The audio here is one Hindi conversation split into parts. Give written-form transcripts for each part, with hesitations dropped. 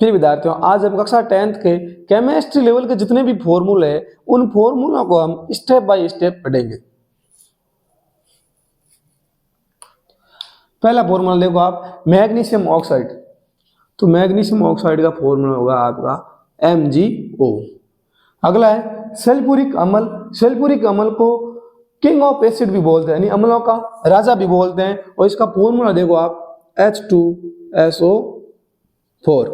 फिर विद्यार्थियों आज हम कक्षा 10th के केमिस्ट्री लेवल के जितने भी फॉर्मूले हैं उन फॉर्मूलों को हम स्टेप बाय स्टेप पढ़ेंगे। पहला फॉर्मूला देखो आप, मैग्नीशियम ऑक्साइड। तो मैग्नीशियम ऑक्साइड का फॉर्मूला होगा आपका MgO। अगला है सल्फ्यूरिक अम्ल। सल्फ्यूरिक अम्ल को किंग ऑफ एसिड भी बोलते हैं, यानी अम्लों का राजा भी बोलते हैं। और इसका फॉर्मूला देखो आप H2SO4।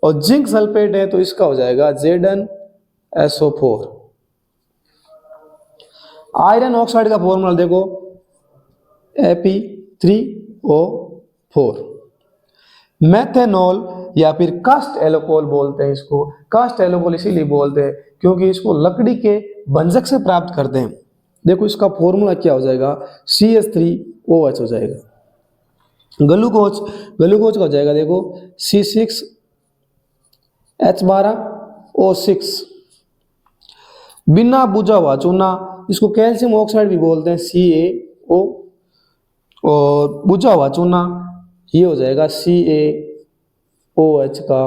और जिंक सल्फेट है तो इसका हो जाएगा ZnSO4। आयरन ऑक्साइड का फॉर्मूला देखो Fe3O4। मेथेनॉल या फिर कास्ट एल्कोहल बोलते हैं इसको। कास्ट एल्कोहल इसीलिए बोलते हैं क्योंकि इसको लकड़ी के भंजक से प्राप्त करते हैं। देखो इसका फॉर्मूला क्या हो जाएगा, CH3OH हो जाएगा। ग्लूकोज, ग्लूकोज का हो जाएगा देखो C6H12O6। बिना बुझा हुआ चूना, इसको कैल्शियम ऑक्साइड भी बोलते हैं CaO। और बुझा हुआ चूना ये हो जाएगा CaOH का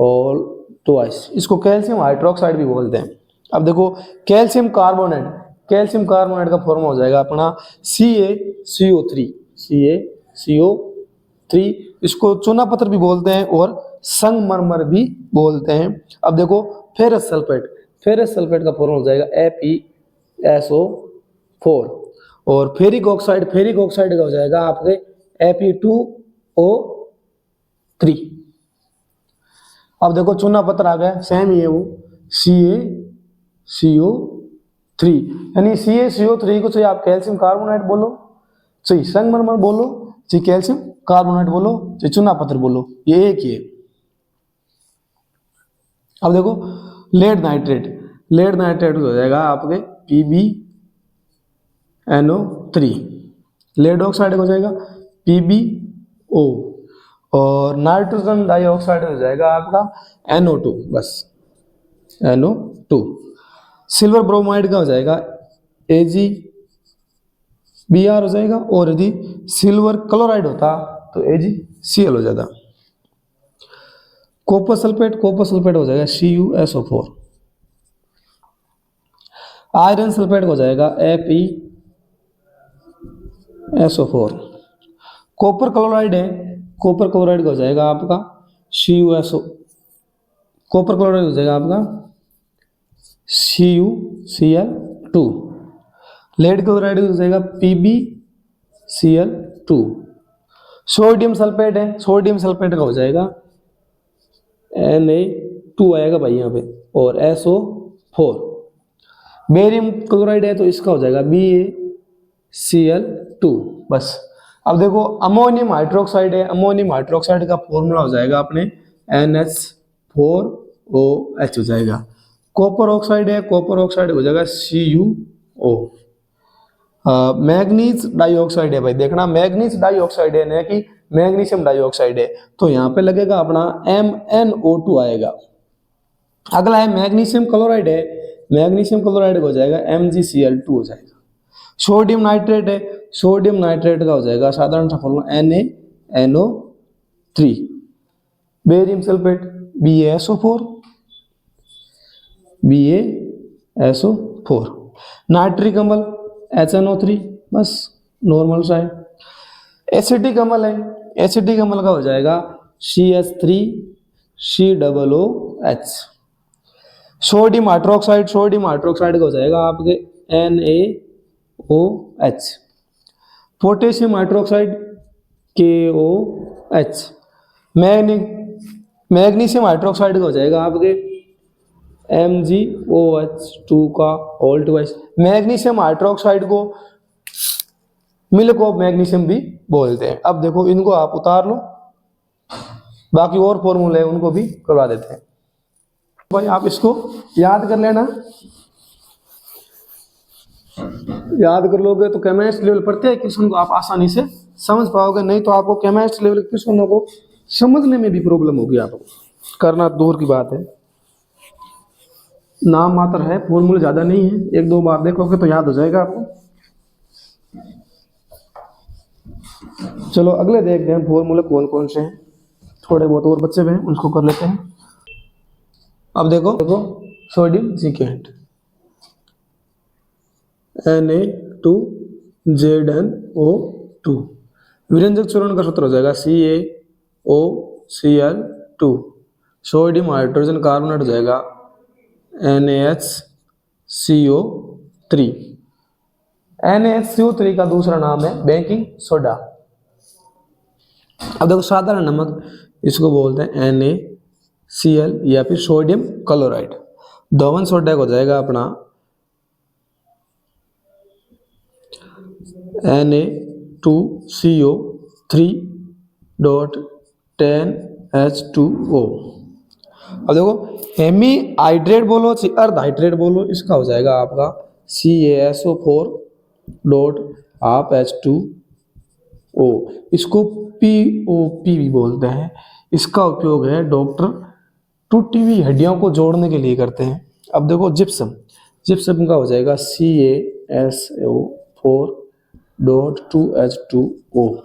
और ट्वाइस, इसको कैल्शियम हाइड्रोक्साइड भी बोलते हैं। अब देखो कैल्शियम कार्बोनेट, कैल्शियम कार्बोनेट का फॉर्मूला हो जाएगा अपना CaCO3। CaCO3 इसको चूना पत्थर भी बोलते हैं और संगमरमर भी बोलते हैं। अब देखो फेरस सल्फेट, फेरस सल्फेट का फॉर्मूला हो जाएगा FeSO4। और फेरिक ऑक्साइड, फेरिक ऑक्साइड का हो जाएगा आपके Fe2O3। अब देखो चूना पत्थर आ गया, सेम ही है वो CaCO3, यानी CaCO3 को चाहे आप कैल्शियम कार्बोनेट बोलो, चाहे संगमरमर बोलो, चाहे कैल्शियम कार्बोनेट बोलो, चाहे चूना पत्थर बोलो, ये एक ही है। अब देखो लेड नाइट्रेट, लेड नाइट्रेट हो जाएगा आपके PbNO3। लेड ऑक्साइड हो जाएगा PbO। और नाइट्रोजन डाइऑक्साइड हो जाएगा आपका NO2, बस NO2। सिल्वर ब्रोमाइड का हो जाएगा AgBr हो जाएगा। और यदि सिल्वर क्लोराइड होता तो AgCl हो जाता। कॉपर सल्फेट, कॉपर सल्फेट हो जाएगा CuSO4। आयरन सल्फेट हो जाएगा FeSO4। कॉपर क्लोराइड है, कॉपर क्लोराइड का हो जाएगा आपका CuSO, कॉपर क्लोराइड हो जाएगा आपका CuCl2। लेड क्लोराइड हो जाएगा PbCl2। सोडियम सल्फेट है, सोडियम सल्फेट का हो जाएगा Na2 आएगा भाई यहाँ पे और SO4। बेरियम क्लोराइड है तो इसका हो जाएगा BaCl2, बस। अब देखो अमोनियम हाइड्रोक्साइड है, अमोनियम हाइड्रोक्साइड का फॉर्मूला हो जाएगा अपने NH4OH हो जाएगा। कॉपर ऑक्साइड है, कॉपर ऑक्साइड हो जाएगा CuO। मैग्नीज डाइऑक्साइड है भाई, देखना मैग्नीज डाइऑक्साइड है ना कि मैग्नीशियम डाइऑक्साइड है, तो यहाँ पे लगेगा अपना MnO2 आएगा। अगला है मैग्नीशियम क्लोराइड है, मैग्नीशियम क्लोराइड हो जाएगा MgCl2 हो जाएगा। सोडियम नाइट्रेट है, सोडियम नाइट्रेट का हो जाएगा साधारण सा formula NaNO3। Barium sulphate BaSO4, BaSO4। Nitric अम्ल HNO3, बस नॉर्मल सा है। एसिटिक अम्ल है, एसिटिक अम्ल का हो जाएगा CH3COOH। Sodium hydroxide, sodium hydroxide का हो जाएगा आपके NaOH। Potassium hydroxide KOH। Magnesium hydroxide का हो जाएगा आपके MgOH2 का होल ट्वाइस। मैग्नीशियम हाइड्रोक्साइड को मिल्क ऑफ मैग्नीशियम भी बोलते हैं। अब देखो इनको आप उतार लो, बाकी और फॉर्मूले हैं उनको भी करवा देते हैं। भाई आप इसको याद कर लेना, याद कर लोगे तो केमिस्ट्री लेवल प्रत्येक क्वेश्चन को आप आसानी से समझ पाओगे, नहीं तो आपको केमिस्ट्री लेवल के क्वेश्चनों को समझने में भी प्रॉब्लम होगी, आपको करना दूर की बात है। नाम मात्र है, फॉर्मूले ज्यादा नहीं है, एक दो बार देखोगे तो याद हो जाएगा आपको। चलो अगले देखते हैं फॉर्मूले कौन कौन से हैं। थोड़े बहुत और बच्चे हुए हैं उसको कर लेते हैं। अब देखो सोडियम जिंकेट Na2ZnO2 विरंजक चूर्ण का सूत्र हो जाएगा CaOCl2। सोडियम हाइड्रोजन कार्बोनेट हो जाएगा NaHCO3। NaHCO3 का दूसरा नाम है बेकिंग सोडा। अब देखो साधारण नमक इसको बोलते हैं NaCl या फिर सोडियम क्लोराइड। धोवन सोडा हो जाएगा अपना Na2CO3.10H2O। अब देखो हेमी हाइड्रेट बोलो चाहे अर्ध हाइड्रेट बोलो, इसका हो जाएगा आपका CaSO4.12H2O। इसको POP भी बोलते हैं। इसका उपयोग है डॉक्टर टूटी हुई हड्डियों को जोड़ने के लिए करते हैं। अब देखो जिप्सम का हो जाएगा CaSO4.2H2O।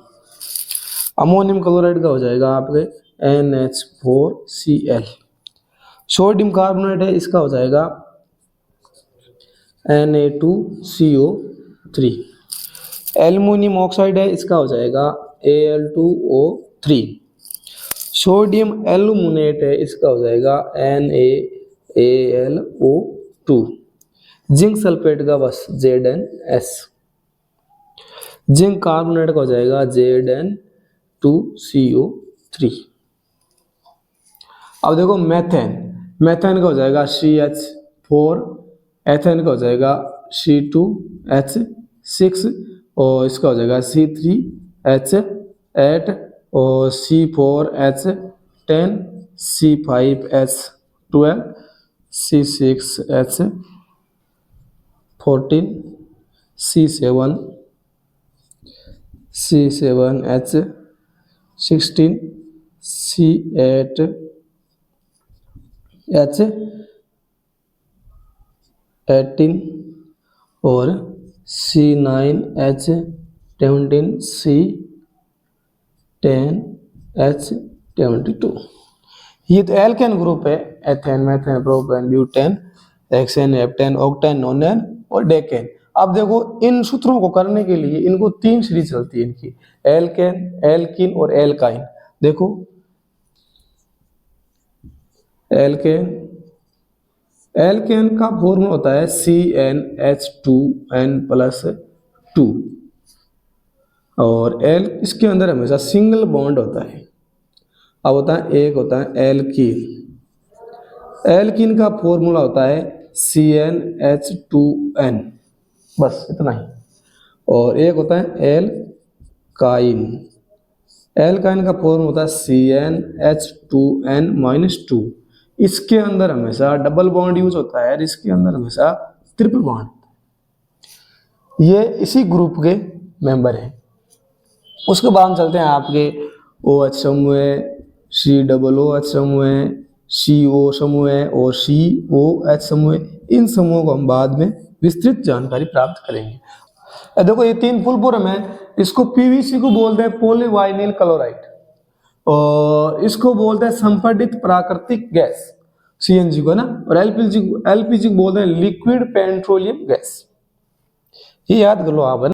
अमोनियम क्लोराइड का हो जाएगा आपके NH4Cl। सोडियम कार्बोनेट है, इसका हो जाएगा Na2CO3। एल्युमिनियम ऑक्साइड है, इसका हो जाएगा Al2O3। सोडियम एल्यूमिनेट है, इसका हो जाएगा NaAlO2। जिंक सल्फेट का बस ZnS। जिंक कार्बोनेट का हो जाएगा Zn2CO3। अब देखो मैथेन का हो जाएगा CH4। एथेन का हो जाएगा C2H6 और इसका हो जाएगा C3H8 और C4H10 C5H12 C6H14 C7H16 C8H18 और C9H17 C10H22। ये तो एल्केन ग्रुप है, ethane, methane, propane, butane, hexane, heptane, octane, नोनेन और डेकेन। अब देखो इन सूत्रों को करने के लिए इनको 3 सीरीज चलती है इनकी, एल्केन, एल्किन और एल्काइन। देखो एल्केन का फॉर्मूला होता है CnH2n+2 और इसके अंदर हमेशा सिंगल बॉन्ड होता है। अब होता है एक होता है एल्कीन का फॉर्मूला होता है CnH2n, बस इतना ही। और एक होता है एल्काइन का फॉर्मूला होता है CnH2n-2। इसके अंदर हमेशा डबल बॉन्ड यूज होता है और इसके अंदर हमेशा ट्रिपल बॉन्ड। ये इसी ग्रुप के मेंबर हैं। उसके बाद हम चलते हैं आपके OH समूह है, COOH समूह है, CO समूह है और COH समूह है। इन समूहों को हम बाद में विस्तृत जानकारी प्राप्त करेंगे। देखो ये 3 फुल फॉर्म है। इसको PVC को बोलते हैं पॉलीवाइनिल क्लोराइड और इसको बोलते हैं संपीड़ित प्राकृतिक गैस CNG को ना, और LPG को बोलते हैं लिक्विड पेट्रोलियम गैस। ये याद कर लो आप।